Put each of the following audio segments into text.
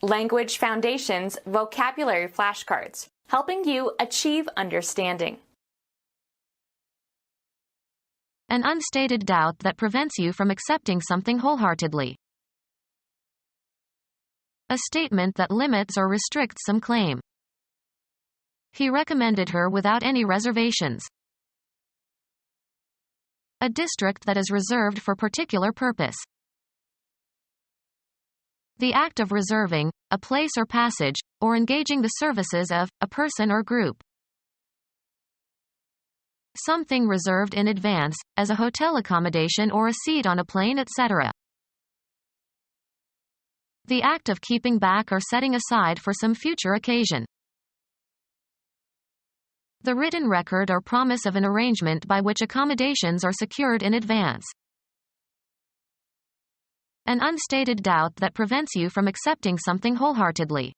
Language Foundations Vocabulary Flashcards, helping you achieve understanding. An unstated doubt that prevents you from accepting something wholeheartedly. A statement that limits or restricts some claim. He recommended her without any reservations. A district that is reserved for particular purpose. The act of reserving a place or passage, or engaging the services of a person or group. Something reserved in advance, as a hotel accommodation or a seat on a plane, etc. The act of keeping back or setting aside for some future occasion. The written record or promise of an arrangement by which accommodations are secured in advance. An unstated doubt that prevents you from accepting something wholeheartedly.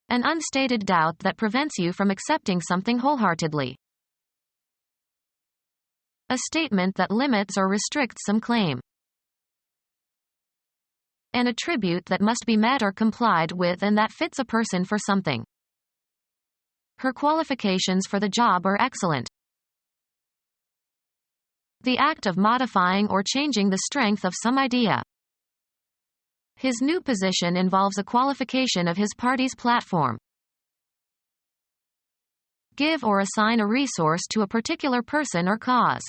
An unstated doubt that prevents you from accepting something wholeheartedly. A statement that limits or restricts some claim. An attribute that must be met or complied with and that fits a person for something. Her qualifications for the job are excellent. The act of modifying or changing the strength of some idea. His new position involves a qualification of his party's platform. Give or assign a resource to a particular person or cause.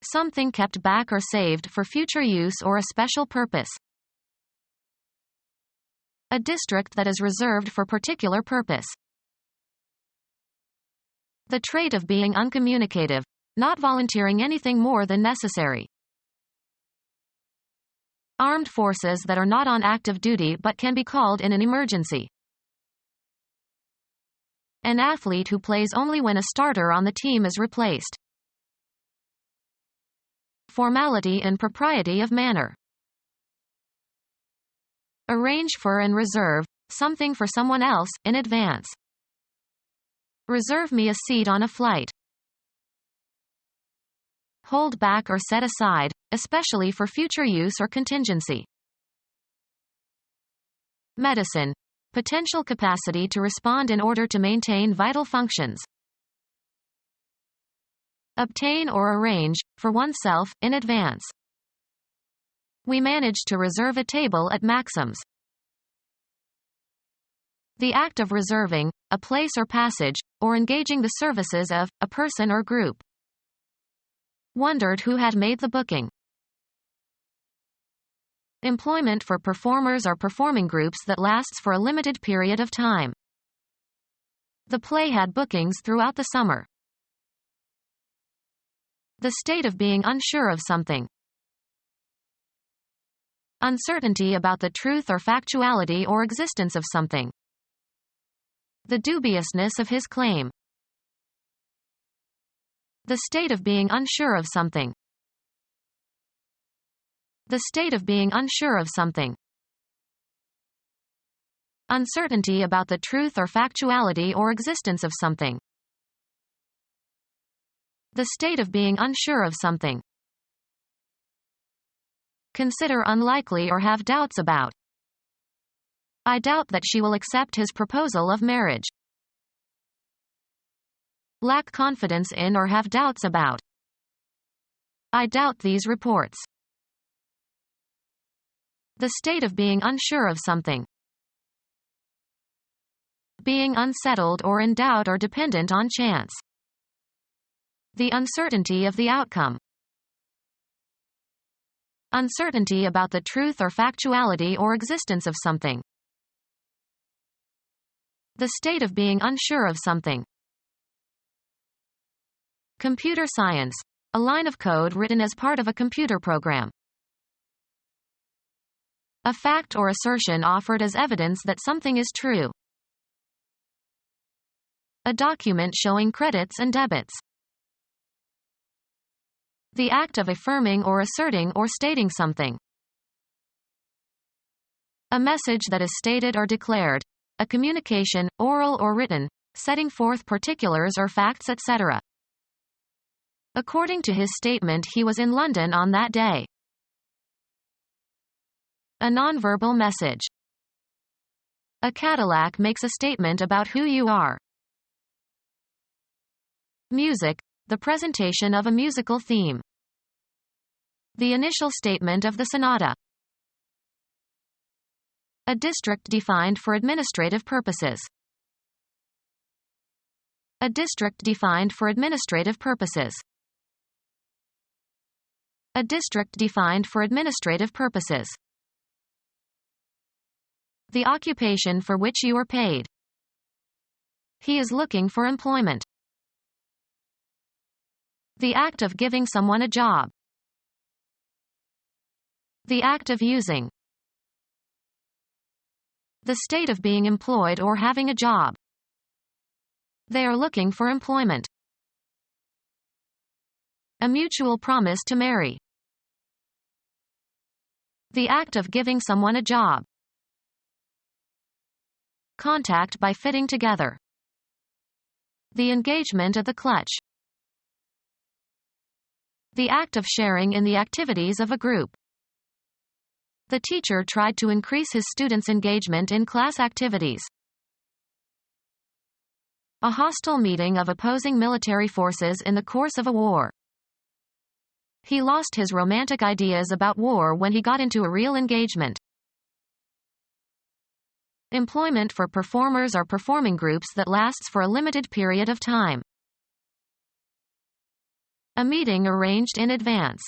Something kept back or saved for future use or a special purpose. A district that is reserved for particular purpose. The trait of being uncommunicative, not volunteering anything more than necessary. Armed forces that are not on active duty but can be called in an emergency. An athlete who plays only when a starter on the team is replaced. Formality and propriety of manner. Arrange for and reserve something for someone else in advance. Reserve me a seat on a flight. Hold back or set aside, especially for future use or contingency. Medicine. Potential capacity to respond in order to maintain vital functions. Obtain or arrange, for oneself, in advance. We managed to reserve a table at Maxim's. The act of reserving a place or passage, or engaging the services of a person or group. Wondered who had made the booking. Employment for performers or performing groups that lasts for a limited period of time. The play had bookings throughout the summer. The state of being unsure of something. Uncertainty about the truth or factuality or existence of something. The dubiousness of his claim. The state of being unsure of something. The state of being unsure of something. Uncertainty about the truth or factuality or existence of something. The state of being unsure of something. Consider unlikely or have doubts about. I doubt that she will accept his proposal of marriage. Lack confidence in or have doubts about. I doubt these reports. The state of being unsure of something. Being unsettled or in doubt or dependent on chance. The uncertainty of the outcome. Uncertainty about the truth or factuality or existence of something. The state of being unsure of something. Computer science. A line of code written as part of a computer program. A fact or assertion offered as evidence that something is true. A document showing credits and debits. The act of affirming or asserting or stating something. A message that is stated or declared. A communication, oral or written, setting forth particulars or facts, etc. According to his statement, he was in London on that day. A nonverbal message. A Cadillac makes a statement about who you are. Music, the presentation of a musical theme. The initial statement of the sonata. A district defined for administrative purposes. A district defined for administrative purposes. A district defined for administrative purposes. The occupation for which you are paid. He is looking for employment. The act of giving someone a job. The act of using. The state of being employed or having a job. They are looking for employment. A mutual promise to marry. The act of giving someone a job. Contact by fitting together. The engagement of the clutch. The act of sharing in the activities of a group. The teacher tried to increase his students' engagement in class activities. A hostile meeting of opposing military forces in the course of a war. He lost his romantic ideas about war when he got into a real engagement. Employment for performers or performing groups that lasts for a limited period of time. A meeting arranged in advance.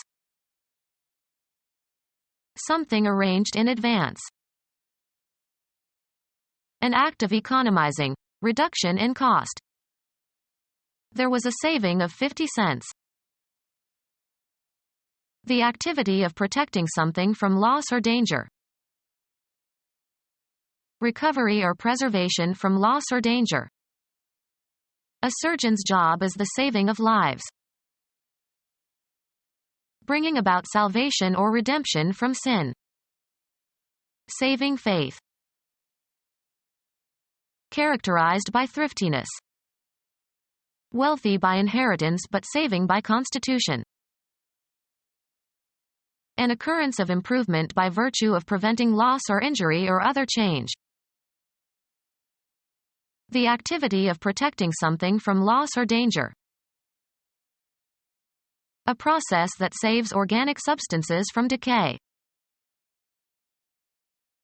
Something arranged in advance. An act of economizing, reduction in cost. There was a saving of 50 cents. The activity of protecting something from loss or danger. Recovery or preservation from loss or danger. A surgeon's job is the saving of lives. Bringing about salvation or redemption from sin. Saving faith. Characterized by thriftiness. Wealthy by inheritance but saving by constitution. An occurrence of improvement by virtue of preventing loss or injury or other change. The activity of protecting something from loss or danger. A process that saves organic substances from decay.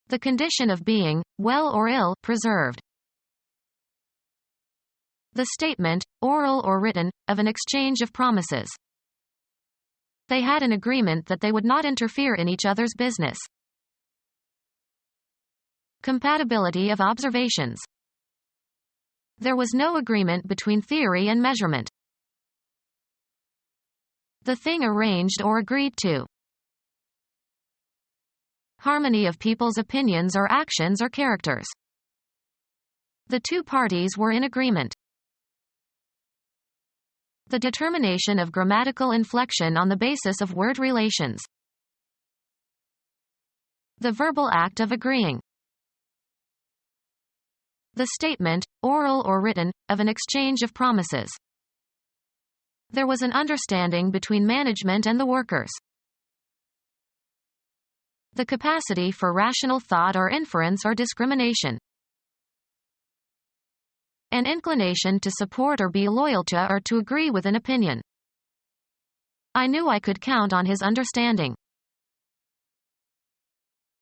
The condition of being, well or ill, preserved. The statement, oral or written, of an exchange of promises. They had an agreement that they would not interfere in each other's business. Compatibility of observations. There was no agreement between theory and measurement. The thing arranged or agreed to. Harmony of people's opinions or actions or characters. The two parties were in agreement. The determination of grammatical inflection on the basis of word relations. The verbal act of agreeing. The statement, oral or written, of an exchange of promises. There was an understanding between management and the workers. The capacity for rational thought or inference or discrimination. An inclination to support or be loyal to or to agree with an opinion. I knew I could count on his understanding.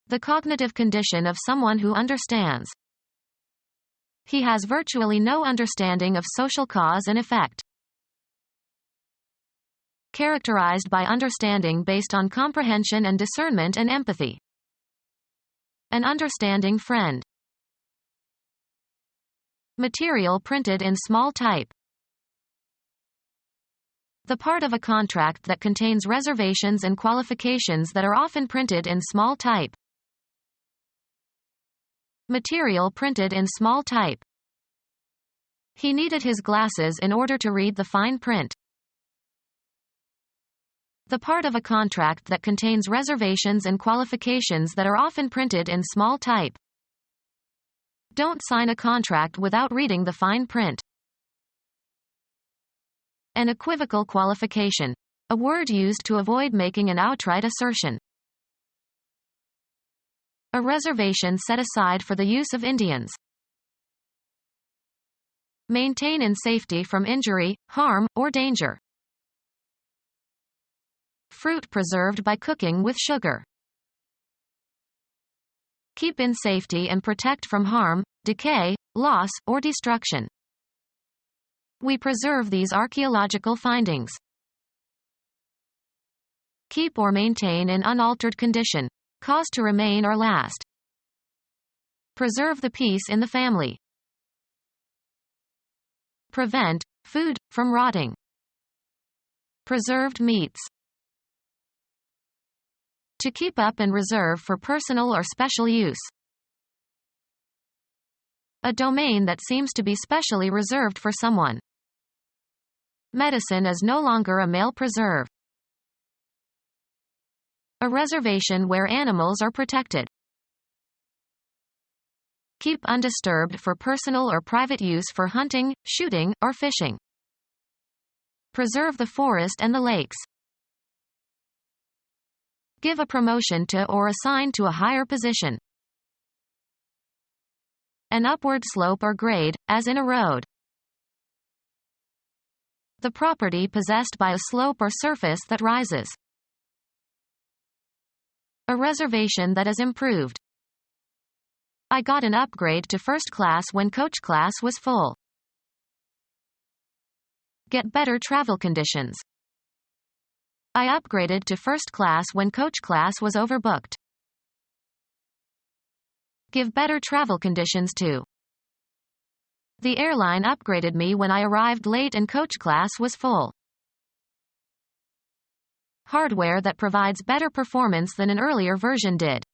The cognitive condition of someone who understands. He has virtually no understanding of social cause and effect. Characterized by understanding based on comprehension and discernment and empathy. An understanding friend. Material printed in small type. The part of a contract that contains reservations and qualifications that are often printed in small type. Material printed in small type. He needed his glasses in order to read the fine print. The part of a contract that contains reservations and qualifications that are often printed in small type. Don't sign a contract without reading the fine print. An equivocal qualification. A word used to avoid making an outright assertion. A reservation set aside for the use of Indians. Maintain in safety from injury, harm, or danger. Fruit preserved by cooking with sugar. Keep in safety and protect from harm, decay, loss, or destruction. We preserve these archaeological findings. Keep or maintain in unaltered condition. Cause to remain or last. Preserve the peace in the family. Prevent food from rotting. Preserved meats. To keep up and reserve for personal or special use. A domain that seems to be specially reserved for someone. Medicine is no longer a male preserve. A reservation where animals are protected. Keep undisturbed for personal or private use for hunting, shooting, or fishing. Preserve the forest and the lakes. Give a promotion to or assign to a higher position. An upward slope or grade, as in a road. The property possessed by a slope or surface that rises. A reservation that is improved. I got an upgrade to first class when coach class was full. Get better travel conditions. I upgraded to first class when coach class was overbooked. Give better travel conditions to. The airline upgraded me when I arrived late and coach class was full. Hardware that provides better performance than an earlier version did.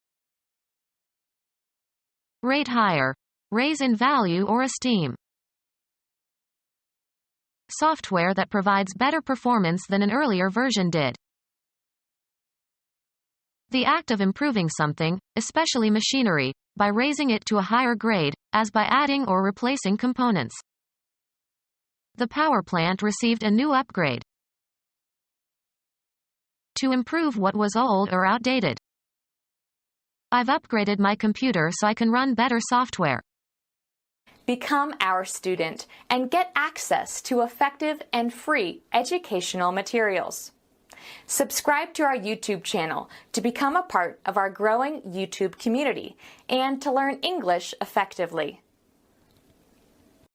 Rate higher. Raise in value or esteem. Software that provides better performance than an earlier version did. The act of improving something, especially machinery, by raising it to a higher grade, as by adding or replacing components. The power plant received a new upgrade. To improve what was old or outdated. I've upgraded my computer so I can run better software. Become our student and get access to effective and free educational materials. Subscribe to our YouTube channel to become a part of our growing YouTube community and to learn English effectively.